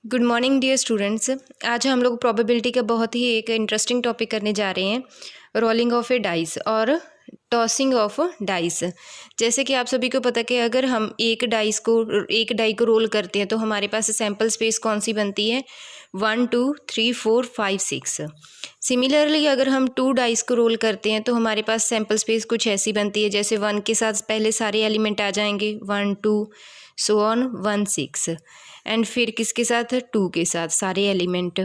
Good morning dear students. आज हम लोग प्रोबेबिलिटी का बहुत ही एक इंटरेस्टिंग टॉपिक करने जा रहे हैं, रोलिंग ऑफ ए डाइस और टॉसिंग ऑफ डाइस। जैसे कि आप सभी को पता है कि अगर हम एक डाई को रोल करते हैं तो हमारे पास सैम्पल स्पेस कौन सी बनती है, 1 2 3 4 5 6। सिमिलरली अगर हम 2 डाइस को रोल करते हैं तो हमारे पास सैम्पल स्पेस कुछ ऐसी बनती है, जैसे 1 के साथ पहले सारे एलिमेंट आ जाएंगे, 1 2 सो ऑन 1 6, एंड फिर किसके साथ, 2 के साथ सारे element,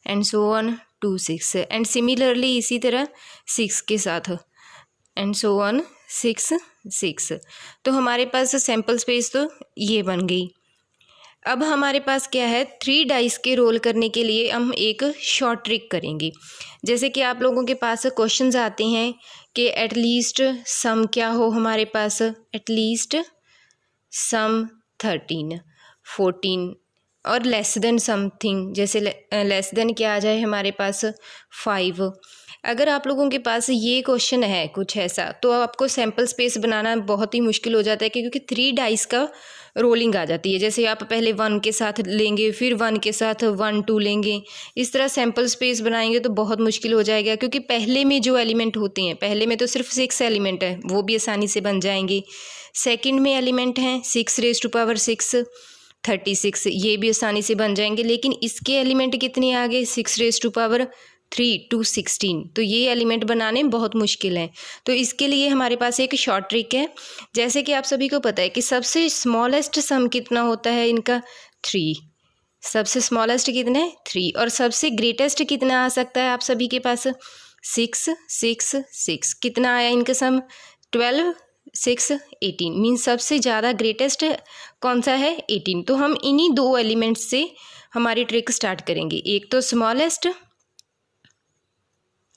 and so on 2 6, and similarly इसी तरह 6 के साथ, एंड सो ऑन 6 6। तो हमारे पास सैम्पल स्पेस तो ये बन गई। अब हमारे पास क्या है, 3 डाइस के रोल करने के लिए हम एक शॉर्ट ट्रिक करेंगे। जैसे कि आप लोगों के पास क्वेश्चंस आते हैं कि एटलीस्ट सम क्या हो, हमारे पास एटलीस्ट सम 13 14 और लेस देन समथिंग, जैसे लेस देन क्या आ जाए हमारे पास 5। अगर आप लोगों के पास ये क्वेश्चन है कुछ ऐसा, तो आपको सैम्पल स्पेस बनाना बहुत ही मुश्किल हो जाता है, क्योंकि 3 डाइस का रोलिंग आ जाती है। जैसे आप पहले 1 के साथ लेंगे, फिर 1 के साथ 1 2 लेंगे, इस तरह सैम्पल स्पेस बनाएंगे तो बहुत मुश्किल हो जाएगा, क्योंकि पहले में जो एलिमेंट होते हैं, पहले में तो सिर्फ 6 एलिमेंट है, वो भी आसानी से बन जाएंगे। सेकंड में एलिमेंट हैं 6 रेज़ टू पावर 6 36, ये भी आसानी से बन जाएंगे। लेकिन इसके एलिमेंट कितने आ गए, 6 रेज़ टू पावर 3 टू 16, तो ये एलिमेंट बनाने बहुत मुश्किल हैं। तो इसके लिए हमारे पास एक शॉर्ट ट्रिक है। जैसे कि आप सभी को पता है कि सबसे स्मॉलेस्ट सम कितना होता है इनका, 3। सबसे स्मॉलेस्ट कितना है, 3, और सबसे ग्रेटेस्ट कितना आ सकता है आप सभी के पास, 6 6 6। कितना आया इनका सम, 12 6 18, मीन्स सबसे ज़्यादा ग्रेटेस्ट कौन सा है, 18। तो हम इन्हीं 2 एलिमेंट्स से हमारी ट्रिक स्टार्ट करेंगे, एक तो स्मॉलेस्ट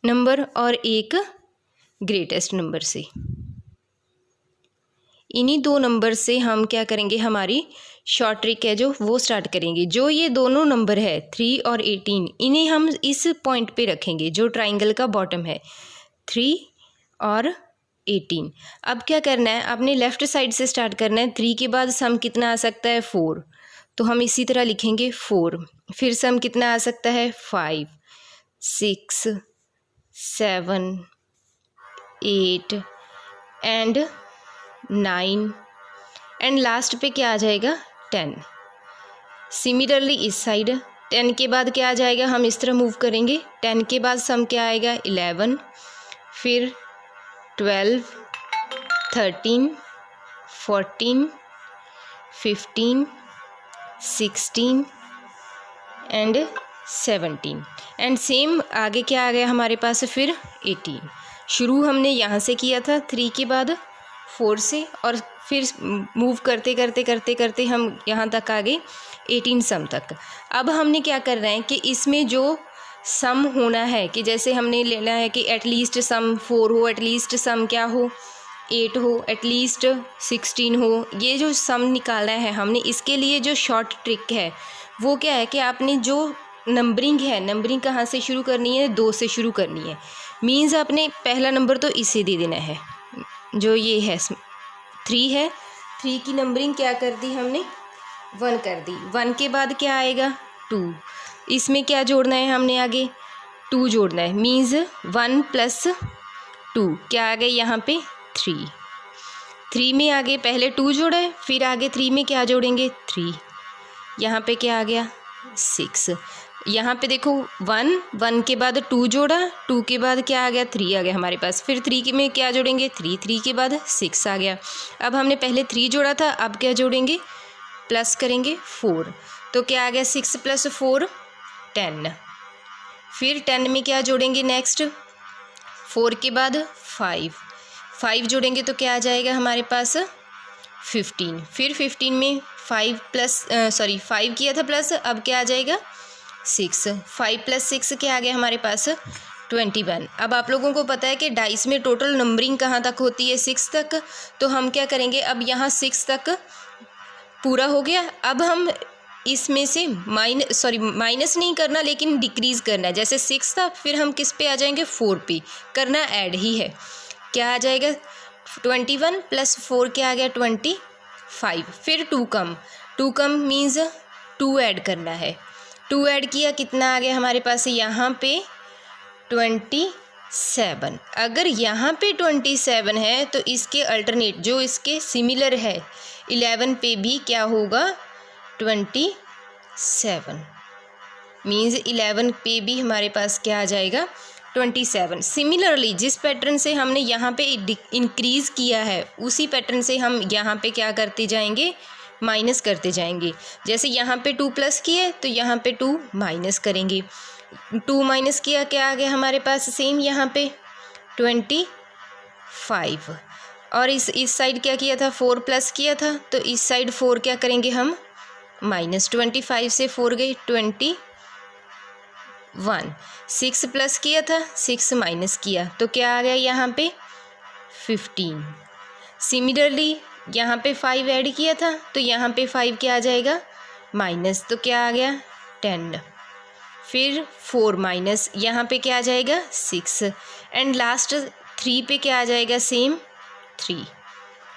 नंबर और एक ग्रेटेस्ट नंबर से। इन्हीं 2 नंबर से हम क्या करेंगे, हमारी शॉर्ट ट्रिक है जो वो स्टार्ट करेंगे। जो ये दोनों नंबर है 3 और 18, इन्हें हम इस पॉइंट पे रखेंगे जो ट्राइंगल का बॉटम है, 3 और 18। अब क्या करना है, आपने लेफ़्ट साइड से स्टार्ट करना है। 3 के बाद सम कितना आ सकता है, 4, तो हम इसी तरह लिखेंगे 4। फिर सम कितना आ सकता है, 5 6 7 8 एंड 9, एंड लास्ट पे क्या आ जाएगा, 10। सिमिलरली इस साइड 10 के बाद क्या आ जाएगा, हम इस तरह मूव करेंगे। 10 के बाद सम क्या आएगा, 11, फिर 12 13 14 15 16 एंड 17, एंड सेम आगे क्या आ गया हमारे पास, फिर 18। शुरू हमने यहाँ से किया था 3 के बाद 4 से, और फिर मूव करते करते करते करते हम यहाँ तक आ गए 18 सम तक। अब हमने क्या करना है कि इसमें जो सम होना है, कि जैसे हमने लेना है कि एटलीस्ट सम 4 हो, एटलीस्ट सम क्या हो, 8 हो, एटलीस्ट 16 हो, ये जो सम निकालना है हमने। इसके लिए जो शॉर्ट ट्रिक है वो क्या है कि आपने जो नंबरिंग है, नंबरिंग कहाँ से शुरू करनी है, 2 से शुरू करनी है। मीन्स आपने पहला नंबर तो इसे दे देना है, जो ये है 3 है, 3 की नंबरिंग क्या कर दी हमने, 1 कर दी। 1 के बाद क्या आएगा, 2, इसमें क्या जोड़ना है हमने, आगे 2 जोड़ना है। मीन्स 1 + 2 क्या आ गए यहाँ पे, 3। 3 में आगे पहले 2 जोड़ा है, फिर आगे 3 में क्या जोड़ेंगे, 3। यहाँ पे क्या आ गया, 6। यहाँ पे देखो 1 के बाद 2 जोड़ा, 2 के बाद क्या आ गया, 3 आ गया हमारे पास। फिर 3 में क्या जोड़ेंगे, 3 के बाद 6 आ गया। अब हमने पहले 3 जोड़ा था, अब क्या जोड़ेंगे, प्लस करेंगे 4, तो क्या आ गया, 6 + 4 10। फिर 10 में क्या जोड़ेंगे नेक्स्ट, 4 के बाद 5 जोड़ेंगे तो क्या आ जाएगा हमारे पास, 15। फिर 15 में 5 किया था प्लस, अब क्या आ जाएगा, 6। 5 + 6 क्या आ गया हमारे पास, 21। अब आप लोगों को पता है कि डाइस में टोटल नंबरिंग कहाँ तक होती है, 6 तक। तो हम क्या करेंगे, अब यहाँ 6 तक पूरा हो गया। अब हम इसमें से माइनस नहीं करना, लेकिन डिक्रीज़ करना है। जैसे 6 था, फिर हम किस पे आ जाएंगे, 4 पे, करना ऐड ही है। क्या आ जाएगा, 21 + 4 क्या आ गया, 25। फिर 2 कम मीन्स 2 ऐड करना है। 2 ऐड किया, कितना आ गया हमारे पास यहाँ पे 27। अगर यहाँ पे 27 है तो इसके अल्टरनेट जो इसके सिमिलर है 11 पे भी क्या होगा 27, मीन्स 11 पे भी हमारे पास क्या आ जाएगा 27। सिमिलरली जिस पैटर्न से हमने यहाँ पे इंक्रीज़ किया है उसी पैटर्न से हम यहाँ पे क्या करते जाएंगे, माइनस करते जाएंगे। जैसे यहाँ पे 2 प्लस किए तो यहाँ पे 2 माइनस करेंगे, 2 माइनस किया, क्या आ गया हमारे पास सेम यहाँ पे 25। और इस साइड क्या किया था 4 प्लस किया था तो इस साइड 4 क्या करेंगे हम माइनस, 25 से 4 गए 21। 6 प्लस किया था 6 माइनस किया तो क्या आ गया यहाँ पे 15। सिमिलरली यहाँ पे 5 ऐड किया था तो यहाँ पे 5 क्या आ जाएगा माइनस, तो क्या आ गया 10। फिर 4 माइनस, यहाँ पे क्या आ जाएगा 6 एंड लास्ट 3 पे क्या आ जाएगा सेम 3,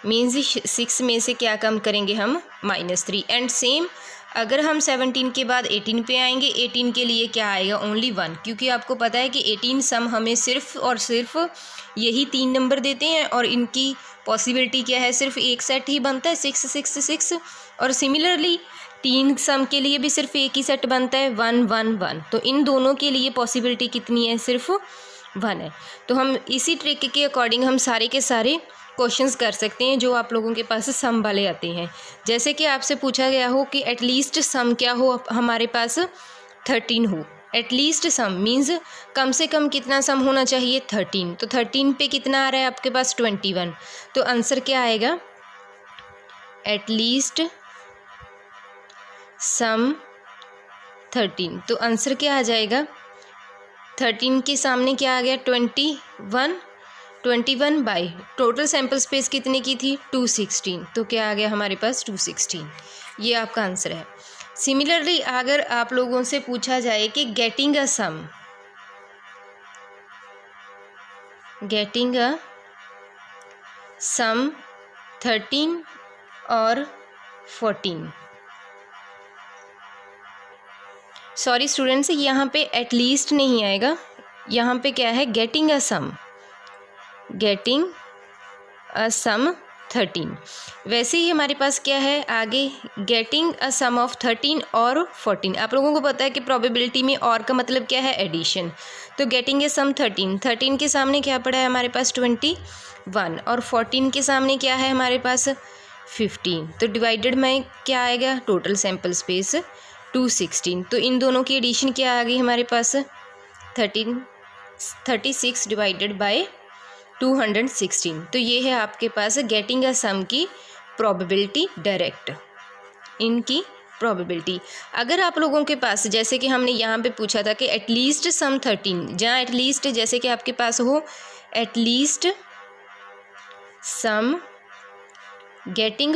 मीन्स 6 में से क्या कम करेंगे हम -3। एंड सेम अगर हम 17 के बाद 18 पे आएंगे, 18 के लिए क्या आएगा ओनली 1, क्योंकि आपको पता है कि 18 सम हमें सिर्फ और सिर्फ यही 3 नंबर देते हैं और इनकी पॉसिबिलिटी क्या है, सिर्फ एक सेट ही बनता है 6 6 6। और सिमिलरली 3 सम के लिए भी सिर्फ एक ही सेट बनता है 1 1 1। तो इन दोनों के लिए पॉसिबिलिटी कितनी है, सिर्फ 1 है। तो हम इसी ट्रिक के अकॉर्डिंग हम सारे के सारे क्वेश्चंस कर सकते हैं जो आप लोगों के पास सम वाले आते हैं। जैसे कि आपसे पूछा गया हो कि एटलीस्ट सम क्या हो हमारे पास 13 हो। एटलीस्ट सम मीन्स कम से कम कितना सम होना चाहिए 13। तो 13 पे कितना आ रहा है आपके पास 21। तो आंसर क्या आएगा एटलीस्ट सम 13। तो आंसर क्या आ जाएगा 13 के सामने क्या आ गया 21 बाई टोटल सैम्पल स्पेस कितने की थी 216। तो क्या आ गया हमारे पास 216, ये आपका आंसर है। सिमिलरली अगर आप लोगों से पूछा जाए कि गेटिंग अ सम 13 और 14, सॉरी स्टूडेंट्स यहाँ पे एटलीस्ट नहीं आएगा, यहाँ पे क्या है गेटिंग अ सम 13। वैसे ही हमारे पास क्या है आगे गेटिंग अ सम ऑफ 13 और 14। आप लोगों को पता है कि प्रोबेबिलिटी में और का मतलब क्या है एडिशन। तो गेटिंग ए सम 13 के सामने क्या पड़ा है हमारे पास 21 और 14 के सामने क्या है हमारे पास 15। तो डिवाइडेड में क्या आएगा टोटल सैम्पल स्पेस 216। तो इन दोनों की एडिशन क्या आ गई हमारे पास 36 डिवाइडेड बाय 216। तो ये है आपके पास गेटिंग अ सम की प्रोबेबिलिटी डायरेक्ट, इनकी प्रोबेबिलिटी। अगर आप लोगों के पास जैसे कि हमने यहाँ पे पूछा था कि एटलीस्ट सम 13, जहाँ एटलीस्ट जैसे कि आपके पास हो एटलीस्ट सम गेटिंग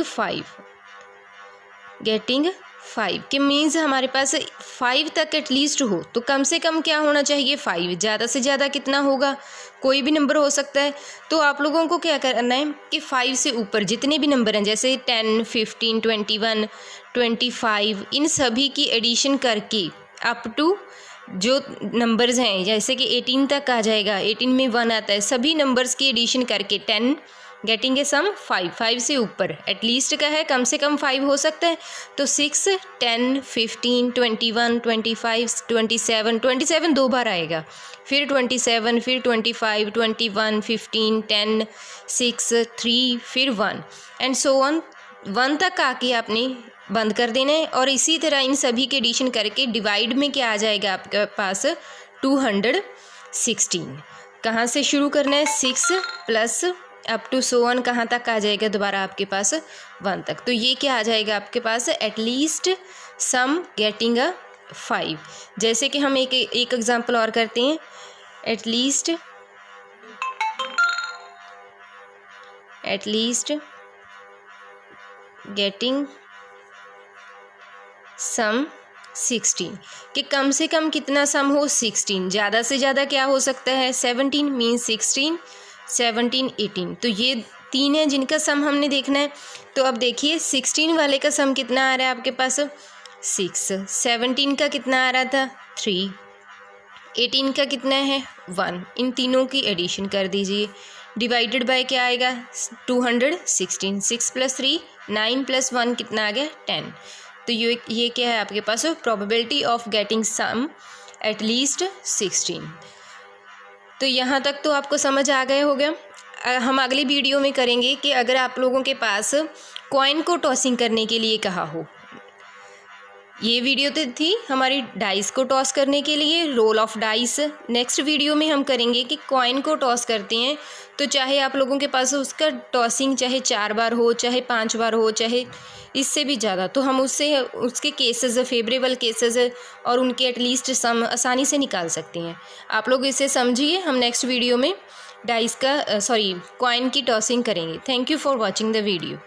5 के मीन्स हमारे पास 5 तक एटलीस्ट हो तो कम से कम क्या होना चाहिए 5, ज़्यादा से ज़्यादा कितना होगा कोई भी नंबर हो सकता है। तो आप लोगों को क्या करना है कि 5 से ऊपर जितने भी नंबर हैं जैसे 10 15 21 25 इन सभी की एडिशन करके अप टू जो नंबर्स हैं जैसे कि 18 तक आ जाएगा, 18 में 1 आता है, सभी नंबर्स की एडिशन करके 10 गेटिंग ए सम 5 से ऊपर एटलीस्ट का है कम से कम 5 हो सकता है। तो 6 10 15 21 25 27 2 बार आएगा, फिर 27 फिर 25 21 15 10 6 3 फिर 1 एंड सो ऑन 1 तक आके आपने बंद कर देना है। और इसी तरह इन सभी के एडिशन करके डिवाइड में क्या आ जाएगा आपके पास 216। कहाँ से शुरू करना है 6 plus up to so on कहाँ तक आ जाएगा दोबारा आपके पास 1 तक। तो ये क्या आ जाएगा आपके पास एटलीस्ट सम गेटिंग अ 5। जैसे कि हम एक एग्जांपल और करते हैं एटलीस्ट गेटिंग सम 16 कि कम से कम कितना सम हो 16, ज़्यादा से ज़्यादा क्या हो सकता है 17 मीन्स 16 17 18। तो ये 3 है जिनका सम हमने देखना है। तो अब देखिए 16 वाले का सम कितना आ रहा है आपके पास 6, 17 का कितना आ रहा था 3, 18 का कितना है 1, इन तीनों की एडिशन कर दीजिए, डिवाइडेड बाय क्या आएगा 216, 6 + 3 9 + 1 कितना आ गया 10। तो ये क्या है आपके पास probability of getting some at least 16। तो यहाँ तक तो आपको समझ आ गए हो गया। हम अगली वीडियो में करेंगे कि अगर आप लोगों के पास कॉइन को टॉसिंग करने के लिए कहा हो, ये वीडियो तो थी हमारी डाइस को टॉस करने के लिए, roll of dice. Next video में हम करेंगे कि कॉइन को टॉस करते हैं तो चाहे आप लोगों के पास उसका टॉसिंग चाहे 4 बार हो, चाहे 5 बार हो, चाहे इससे भी ज़्यादा, तो हम उसके केसेस, फेवरेबल केसेस और उनके एटलीस्ट सम आसानी से निकाल सकते हैं। आप लोग इसे समझिए। हम नेक्स्ट वीडियो में डाइस का कॉइन की टॉसिंग करेंगे। Thank you for watching the video.